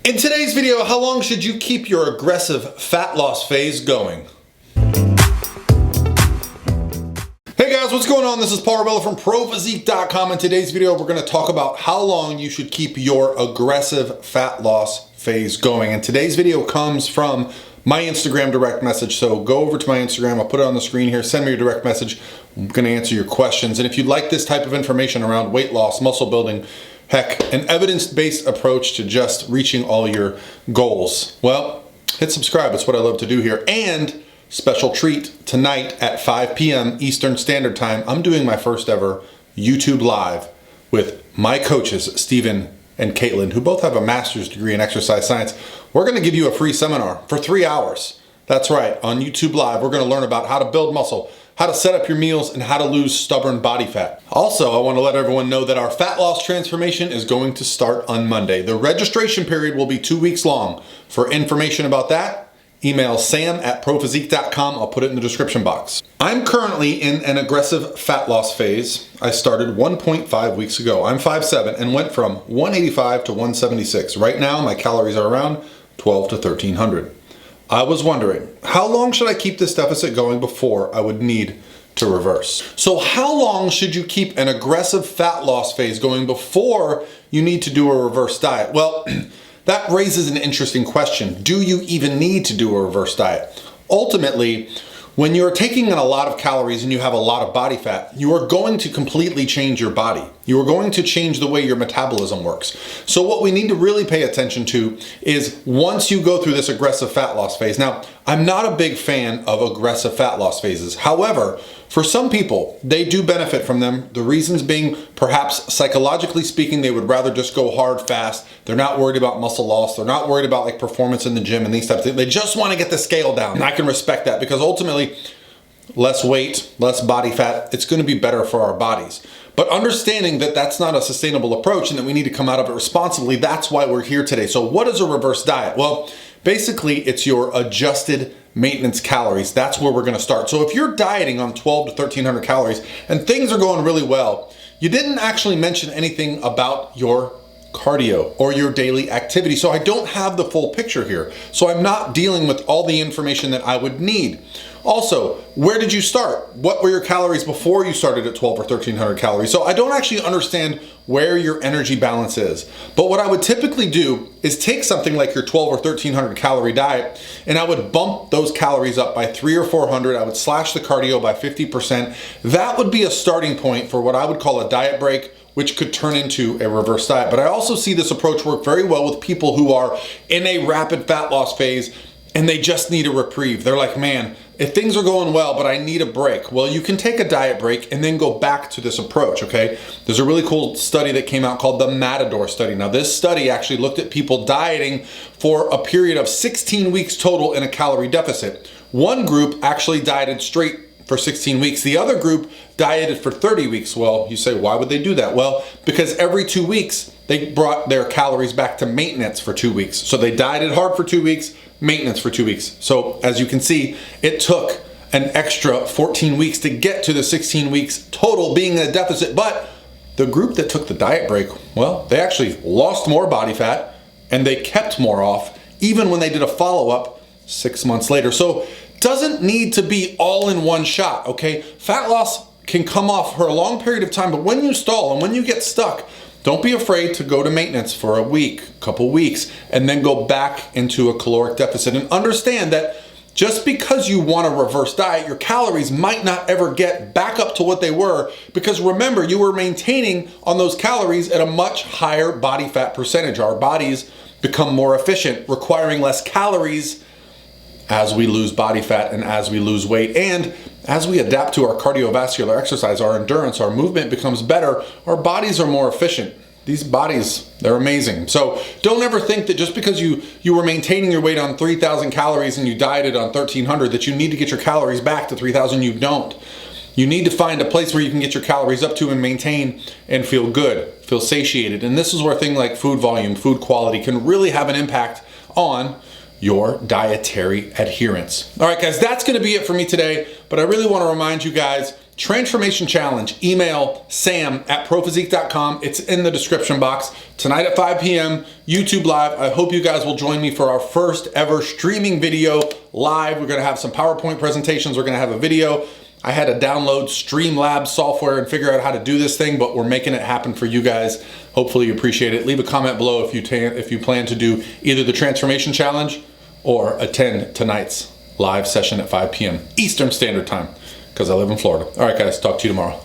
In today's video, how long should you keep your aggressive fat loss phase going? Hey guys, what's going on? This is Paul Rebella from ProPhysique.com. In today's video, we're going to talk about how long you should keep your aggressive fat loss phase going. And today's video comes from my Instagram direct message. So go over to my Instagram, I'll put it on the screen here, send me your direct message. I'm going to answer your questions. And if you'd like this type of information around weight loss, muscle building, heck, an evidence-based approach to just reaching all your goals, well, hit subscribe. It's what I love to do here. And special treat, tonight at 5 p.m. Eastern Standard Time, I'm doing my first ever YouTube Live with my coaches, Steven and Caitlin, who both have a master's degree in exercise science. We're gonna give you a free seminar for 3 hours. That's right, on YouTube Live, we're gonna learn about how to build muscle, how to set up your meals, and how to lose stubborn body fat. Also, I want to let everyone know that our fat loss transformation is going to start on Monday. The registration period will be 2 weeks long. For information about that, email sam@prophysique.com. I'll put it in the description box. I'm currently in an aggressive fat loss phase. I started 1.5 weeks ago. I'm 5'7" and went from 185 to 176. Right now, my calories are around 12 to 1300. I was wondering, how long should I keep this deficit going before I would need to reverse? So how long should you keep an aggressive fat loss phase going before you need to do a reverse diet? Well, that raises an interesting question. Do you even need to do a reverse diet? Ultimately, when you're taking in a lot of calories and you have a lot of body fat, you are going to completely change your body. You are going to change the way your metabolism works. So what we need to really pay attention to is once you go through this aggressive fat loss phase. Now, I'm not a big fan of aggressive fat loss phases. However, for some people, they do benefit from them. The reasons being, perhaps psychologically speaking, they would rather just go hard fast. They're not worried about muscle loss. They're not worried about like performance in the gym and these types of things. They just want to get the scale down. And I can respect that because ultimately, less weight, less body fat, it's going to be better for our bodies. But understanding that that's not a sustainable approach and that we need to come out of it responsibly, that's why we're here today. So what is a reverse diet? Well, basically it's your adjusted maintenance calories. That's where we're going to start. So if you're dieting on 12 to 1300 calories and things are going really well, you didn't actually mention anything about your cardio or your daily activity. So I don't have the full picture here. So I'm not dealing with all the information that I would need. Also, where did you start? What were your calories before you started at 12 or 1300 calories? So I don't actually understand where your energy balance is. But what I would typically do is take something like your 12 or 1300 calorie diet and I would bump those calories up by 300 or 400. I would slash the cardio by 50%. That would be a starting point for what I would call a diet break, which could turn into a reverse diet. But I also see this approach work very well with people who are in a rapid fat loss phase and they just need a reprieve. They're like, man, if things are going well, but I need a break. Well, you can take a diet break and then go back to this approach, okay? There's a really cool study that came out called the Matador Study. Now, this study actually looked at people dieting for a period of 16 weeks total in a calorie deficit. One group actually dieted straight for 16 weeks. The other group dieted for 30 weeks. Well, you say, why would they do that? Well, because every 2 weeks, they brought their calories back to maintenance for 2 weeks. So they dieted hard for 2 weeks, maintenance for 2 weeks. So as you can see, it took an extra 14 weeks to get to the 16 weeks total being a deficit. But the group that took the diet break, well, they actually lost more body fat and they kept more off, even when they did a follow-up 6 months later. So doesn't need to be all in one shot, okay? Fat loss can come off for a long period of time, but when you stall and when you get stuck, don't be afraid to go to maintenance for a week, couple weeks, and then go back into a caloric deficit. And understand that just because you want a reverse diet, your calories might not ever get back up to what they were, because remember, you were maintaining on those calories at a much higher body fat percentage. Our bodies become more efficient, requiring less calories as we lose body fat and as we lose weight. And as we adapt to our cardiovascular exercise, our endurance, our movement becomes better, our bodies are more efficient. These bodies, they're amazing. So don't ever think that just because you were maintaining your weight on 3,000 calories and you dieted on 1,300 that you need to get your calories back to 3,000. You don't. You need to find a place where you can get your calories up to and maintain and feel good, feel satiated. And this is where things like food volume, food quality can really have an impact on your dietary adherence. All right, guys, that's gonna be it for me today, but I really wanna remind you guys, Transformation Challenge, email sam@prophysique.com. It's in the description box. Tonight at 5 p.m., YouTube Live. I hope you guys will join me for our first ever streaming video live. We're gonna have some PowerPoint presentations. We're gonna have a video. I had to download Streamlabs software and figure out how to do this thing, but we're making it happen for you guys. Hopefully you appreciate it. Leave a comment below if you plan to do either the Transformation Challenge or attend tonight's live session at 5 p.m. Eastern Standard Time, because I live in Florida. All right, guys, talk to you tomorrow.